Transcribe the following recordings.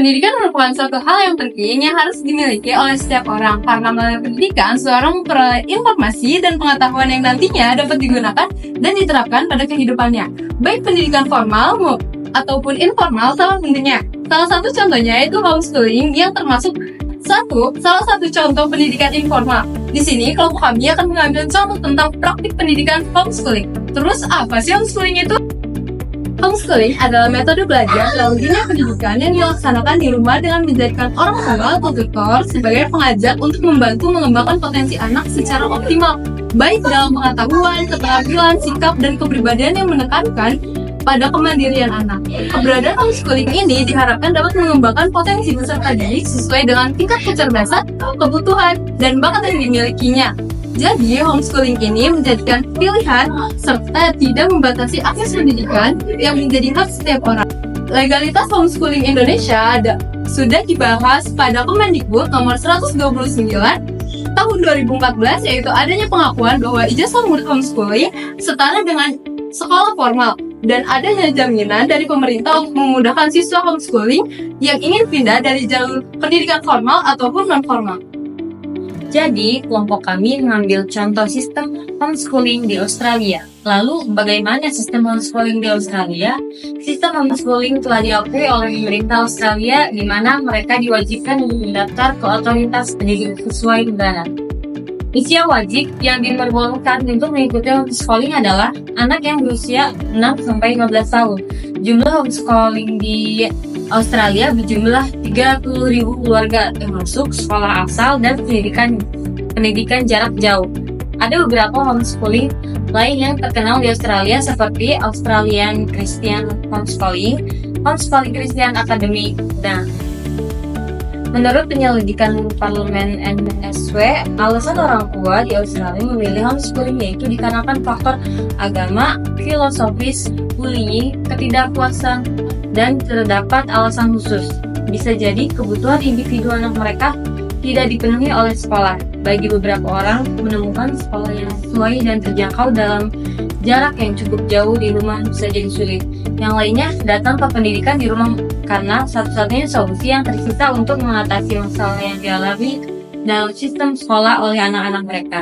Pendidikan merupakan suatu hal yang penting yang harus dimiliki oleh setiap orang, karena melalui pendidikan seorang memperoleh informasi dan pengetahuan yang nantinya dapat digunakan dan diterapkan pada kehidupannya, baik pendidikan formal ataupun informal sama tentunya. Salah satu contohnya yaitu homeschooling yang termasuk salah satu contoh pendidikan informal. Di sini kelompok kami akan mengambil contoh tentang praktik pendidikan homeschooling. Terus apa sih homeschooling itu? Homeschooling adalah metode belajar dalam dunia pendidikan yang dilaksanakan di rumah dengan menjadikan orang tua atau tutor sebagai pengajar untuk membantu mengembangkan potensi anak secara optimal, baik dalam pengetahuan, keterampilan, sikap, dan kepribadian yang menekankan pada kemandirian anak. Keberadaan homeschooling ini diharapkan dapat mengembangkan potensi peserta didik sesuai dengan tingkat kecerdasan, kebutuhan, dan bakat yang dimilikinya. Jadi, homeschooling ini menjadikan pilihan serta tidak membatasi akses pendidikan yang menjadi hak setiap orang. Legalitas homeschooling Indonesia sudah dibahas pada Kemendikbud nomor 129 tahun 2014, yaitu adanya pengakuan bahwa ijazah homeschooling setara dengan sekolah formal dan adanya jaminan dari pemerintah untuk memudahkan siswa homeschooling yang ingin pindah dari jalur pendidikan formal ataupun non-formal. Jadi, kelompok kami mengambil contoh sistem homeschooling di Australia. Lalu, bagaimana sistem homeschooling di Australia? Sistem homeschooling telah diakui oleh pemerintah Australia, di mana mereka diwajibkan untuk mendaftar ke otoritas pendidik sesuai negara. Usia wajib yang diperbolehkan untuk mengikuti homeschooling adalah anak yang berusia 6-15 tahun. Jumlah homeschooling di Australia berjumlah 30.000 keluarga, termasuk sekolah asal dan pendidikan jarak jauh. Ada beberapa homeschooling lain yang terkenal di Australia seperti Australian Christian Homeschooling, Homeschooling Christian Academy. Menurut penyelidikan Parlemen NSW, alasan orang tua di Australia memilih homeschooling yaitu dikarenakan faktor agama, filosofis, bullying, ketidakpuasan, dan terdapat alasan khusus. Bisa jadi kebutuhan individu anak mereka tidak dipenuhi oleh sekolah. Bagi beberapa orang, menemukan sekolah yang sesuai dan terjangkau dalam jarak yang cukup jauh di rumah bisa jadi sulit. Yang lainnya datang ke pendidikan di rumah karena satu-satunya solusi yang tersisa untuk mengatasi masalah yang dialami dalam sistem sekolah oleh anak-anak mereka.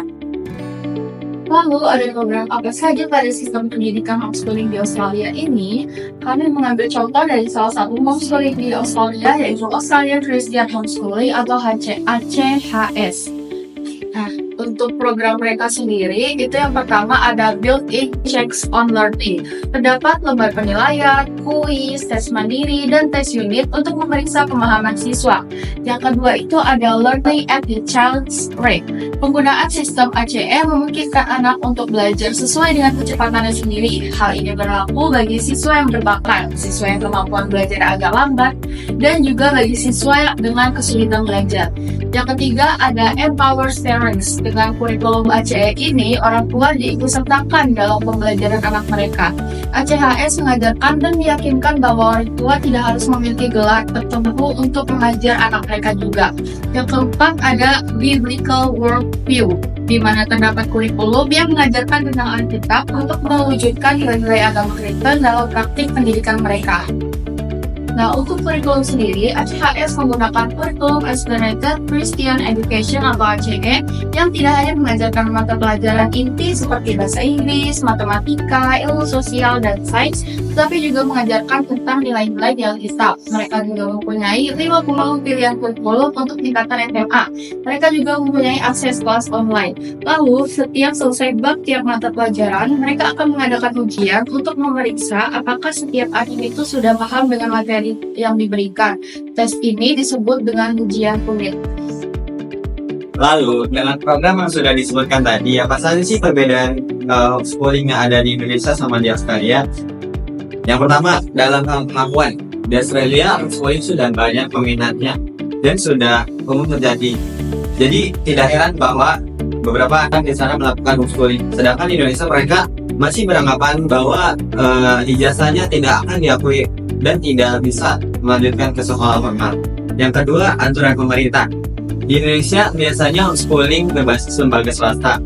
Lalu ada program apa saja pada sistem pendidikan homeschooling di Australia ini? Kami mengambil contoh dari salah satu homeschooling di Australia, yaitu Australian Christian Homeschooling atau ACHS. Nah, untuk program mereka sendiri, itu yang pertama ada built-in checks on learning. Terdapat lembar penilaian, kuis, tes mandiri, dan tes unit untuk memeriksa pemahaman siswa. Yang kedua itu ada learning at the child's rate. Penggunaan sistem ACE memungkinkan anak untuk belajar sesuai dengan kecepatannya sendiri. Hal ini berlaku bagi siswa yang berbakat, siswa yang kemampuan belajar agak lambat, dan juga bagi siswa dengan kesulitan belajar. Yang ketiga ada empower parents. Dengan kurikulum ACE ini, orang tua diikutsertakan dalam pembelajaran anak mereka. ACHS mengajarkan dan meyakinkan bahwa orang tua tidak harus memiliki gelar tertentu untuk mengajar anak mereka juga. Yang keempat ada biblical worldview, di mana terdapat kurikulum yang mengajarkan tentang Alkitab untuk mewujudkan nilai-nilai agama Kristen dalam praktik pendidikan mereka. Nah, untuk kurikulum sendiri, ACHS menggunakan kurikulum Accelerated Christian Education atau ACE yang tidak hanya mengajarkan mata pelajaran inti seperti bahasa Inggris, matematika, ilmu sosial, dan sains, tetapi juga mengajarkan tentang nilai-nilai di Alkitab. Mereka juga mempunyai 50 pilihan kurikulum untuk tingkatan SMA. Mereka juga mempunyai akses kelas online. Lalu, setiap selesai bab tiap mata pelajaran, mereka akan mengadakan ujian untuk memeriksa apakah setiap anak itu sudah paham dengan materi yang diberikan. Tes ini disebut dengan ujian rumit. Lalu, dengan program yang sudah disebutkan tadi, apa saja sih perbedaan homeschooling yang ada di Indonesia sama di Australia? Yang pertama, dalam hal pengakuan. Di Australia, homeschooling sudah banyak peminatnya dan sudah umum terjadi. Jadi, tidak heran bahwa beberapa anak di sana melakukan homeschooling. Sedangkan di Indonesia mereka masih beranggapan bahwa ijazahnya tidak akan diakui dan tidak bisa melanjutkan ke sekolah formal. Yang kedua, aturan pemerintah. Di Indonesia biasanya homeschooling berbasis lembaga swasta.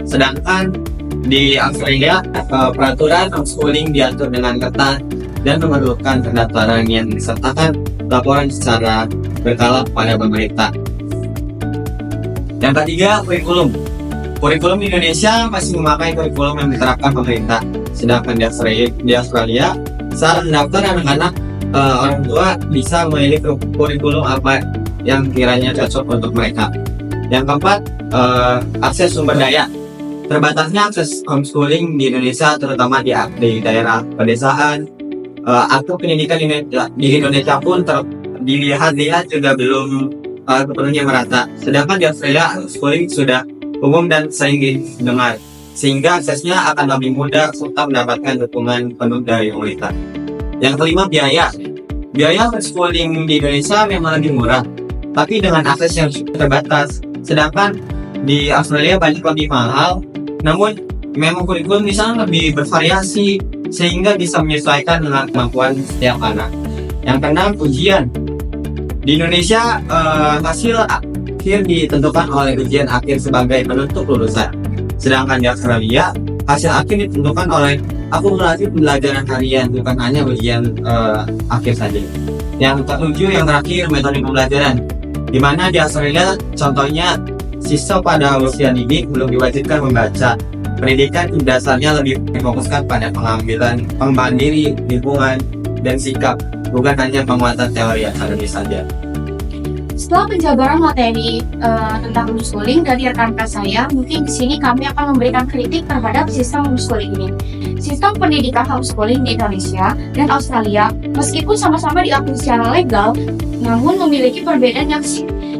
Sedangkan di Australia, peraturan homeschooling diatur dengan ketat dan memerlukan pendaftaran yang disertakan laporan secara berkala kepada pemerintah. Yang ketiga, kurikulum. Kurikulum di Indonesia masih memakai kurikulum yang diterapkan pemerintah, sedangkan di Australia saat mendaftar anak-anak, orang tua bisa memilih kurikulum apa yang kiranya cocok untuk mereka. Yang keempat, akses sumber daya. Terbatasnya akses homeschooling di Indonesia, terutama di daerah pedesaan. Akses pendidikan di Indonesia pun dilihat juga belum sepenuhnya merata. Sedangkan di Australia, homeschooling sudah umum dan sering didengar, sehingga aksesnya akan lebih mudah serta mendapatkan dukungan penuh dari pemerintah. Yang kelima, biaya. Biaya homeschooling di Indonesia memang lebih murah, tapi dengan akses yang terbatas. Sedangkan di Australia banyak lebih mahal, namun memang kurikulum di sana lebih bervariasi sehingga bisa menyesuaikan dengan kemampuan setiap anak. Yang keenam, ujian. Di Indonesia, hasil akhir ditentukan oleh ujian akhir sebagai penutup lulusan. Sedangkan di Australia, hasil akhir ditentukan oleh akumulasi pembelajaran harian, bukan hanya ujian akhir saja. Yang ketujuh, yang terakhir, metode pembelajaran. Di mana di Australia, contohnya, siswa pada usia dini belum diwajibkan membaca. Pendidikan dasarnya lebih difokuskan pada pengembangan diri, lingkungan, dan sikap, bukan hanya penguatan teori akademis saja. Setelah penjabaran materi tentang homeschooling dari rekan-rekan saya, mungkin di sini kami akan memberikan kritik terhadap sistem homeschooling ini. Sistem pendidikan homeschooling di Indonesia dan Australia, meskipun sama-sama diakui secara legal, namun memiliki perbedaan yang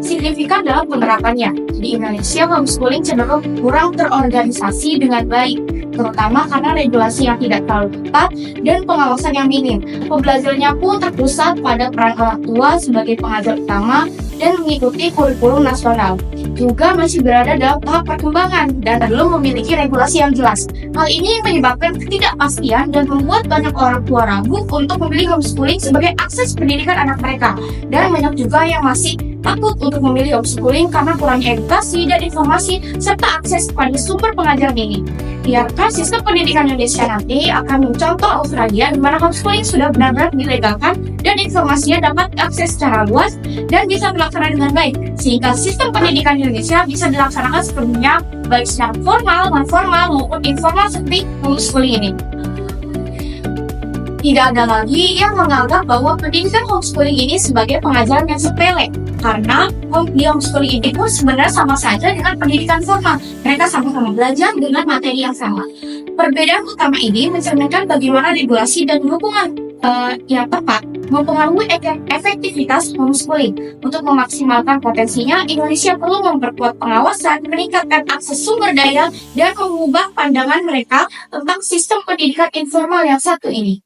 signifikan dalam penerapannya. Di Indonesia, homeschooling cenderung kurang terorganisasi dengan baik, terutama karena regulasi yang tidak terlalu ketat dan pengawasan yang minim. Pembelajarannya pun terpusat pada peran orang tua sebagai pengajar utama dan mengikuti kurikulum nasional. Juga masih berada dalam tahap perkembangan dan belum memiliki regulasi yang jelas. Hal ini menyebabkan ketidakpastian dan membuat banyak orang tua ragu untuk memilih homeschooling sebagai akses pendidikan anak mereka. Dan banyak juga yang masih takut untuk memilih homeschooling karena kurangnya edukasi dan informasi serta akses pada sumber pengajaran ini. Biarkan sistem pendidikan Indonesia nanti akan mencontoh Australia di mana homeschooling sudah benar-benar dilegalkan dan informasinya dapat diakses secara luas dan bisa dilaksanakan dengan baik, sehingga sistem pendidikan Indonesia bisa dilaksanakan sepenuhnya baik secara formal, non-formal maupun informal seperti homeschooling ini. Tidak ada lagi yang menganggap bahwa pendidikan homeschooling ini sebagai pengajaran yang sepele, karena di homeschooling ini pun sebenarnya sama saja dengan pendidikan formal. Mereka sama-sama belajar dengan materi yang sama. Perbedaan utama ini mencerminkan bagaimana regulasi dan dukungan yang tepat mempengaruhi efektivitas homeschooling. Untuk memaksimalkan potensinya, Indonesia perlu memperkuat pengawasan, meningkatkan akses sumber daya, dan mengubah pandangan mereka tentang sistem pendidikan informal yang satu ini.